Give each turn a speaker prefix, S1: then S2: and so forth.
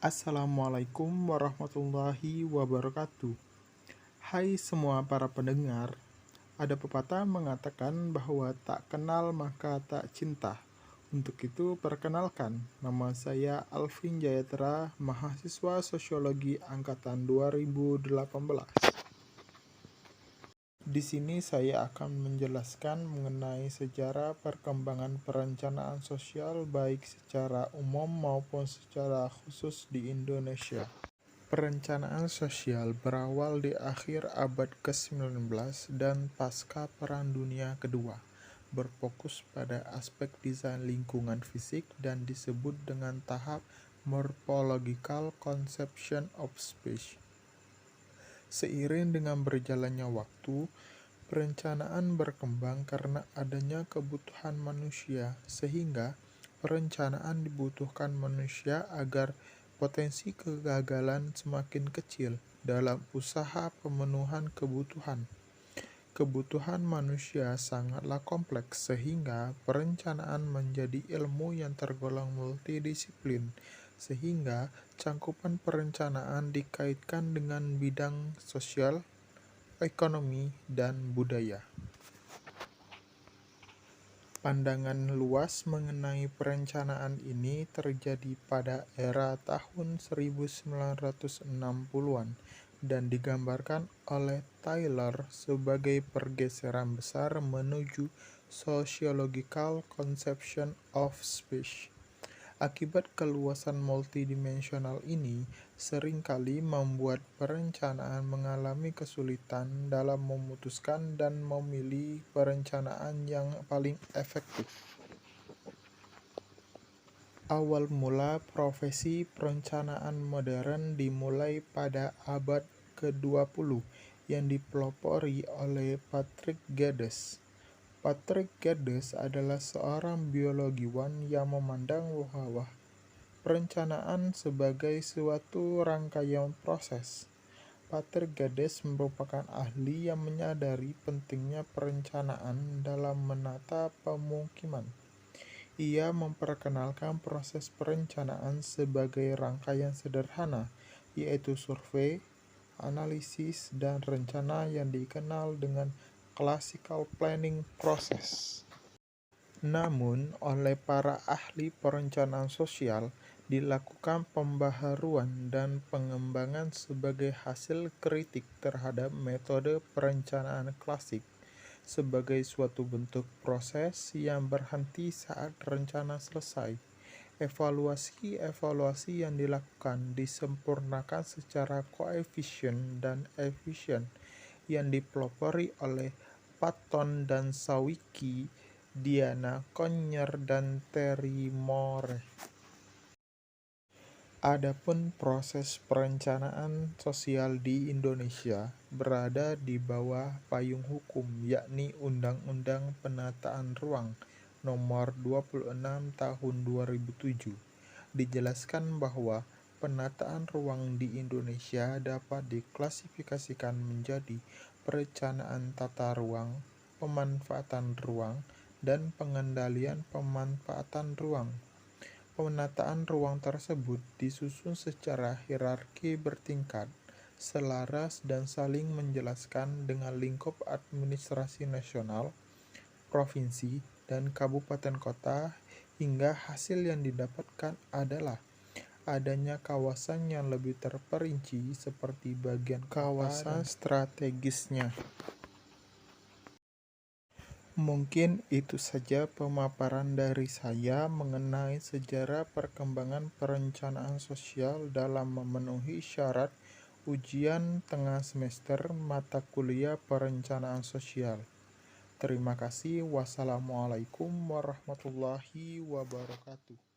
S1: Assalamualaikum warahmatullahi wabarakatuh. Hai semua para pendengar, ada pepatah mengatakan bahwa tak kenal maka tak cinta. Untuk itu perkenalkan, nama saya Alvin Jayatera, mahasiswa Sosiologi Angkatan 2018. Di sini saya akan menjelaskan mengenai sejarah perkembangan perencanaan sosial baik secara umum maupun secara khusus di Indonesia. Perencanaan sosial berawal di akhir abad ke-19 dan pasca Perang Dunia Kedua, berfokus pada aspek desain lingkungan fisik dan disebut dengan tahap morphological conception of space. Seiring dengan berjalannya waktu, perencanaan berkembang karena adanya kebutuhan manusia, sehingga perencanaan dibutuhkan manusia agar potensi kegagalan semakin kecil dalam usaha pemenuhan kebutuhan. Kebutuhan manusia sangatlah kompleks sehingga perencanaan menjadi ilmu yang tergolong multidisiplin, sehingga cakupan perencanaan dikaitkan dengan bidang sosial, ekonomi, dan budaya. Pandangan luas mengenai perencanaan ini terjadi pada era tahun 1960-an dan digambarkan oleh Taylor sebagai pergeseran besar menuju sociological conception of space. Akibat keluasan multidimensional ini seringkali membuat perencanaan mengalami kesulitan dalam memutuskan dan memilih perencanaan yang paling efektif. Awal mula profesi perencanaan modern dimulai pada abad ke-20 yang dipelopori oleh Patrick Geddes. Patrick Geddes adalah seorang biologiwan yang memandang bahwa perencanaan sebagai suatu rangkaian proses. Patrick Geddes merupakan ahli yang menyadari pentingnya perencanaan dalam menata pemukiman. Ia memperkenalkan proses perencanaan sebagai rangkaian sederhana, yaitu survei, analisis, dan rencana yang dikenal dengan classical planning process. Namun, oleh para ahli perencanaan sosial, dilakukan pembaharuan dan pengembangan sebagai hasil kritik terhadap metode perencanaan klasik sebagai suatu bentuk proses yang berhenti saat rencana selesai. Evaluasi yang dilakukan disempurnakan secara koefisien dan efisien yang dipelopori oleh Patton dan Sawicki, Diana Conyer, dan Terry Moore. Adapun proses perencanaan sosial di Indonesia berada di bawah payung hukum, yakni Undang-Undang Penataan Ruang Nomor 26 Tahun 2007. Dijelaskan bahwa penataan ruang di Indonesia dapat diklasifikasikan menjadi perencanaan tata ruang, pemanfaatan ruang, dan pengendalian pemanfaatan ruang. Penataan ruang tersebut disusun secara hierarki bertingkat, selaras dan saling menjelaskan dengan lingkup administrasi nasional, provinsi, dan kabupaten kota, hingga hasil yang didapatkan adalah adanya kawasan yang lebih terperinci seperti bagian kawasan strategisnya. Mungkin itu saja pemaparan dari saya mengenai sejarah perkembangan perencanaan sosial dalam memenuhi syarat ujian tengah semester mata kuliah perencanaan sosial. Terima kasih. Wassalamualaikum warahmatullahi wabarakatuh.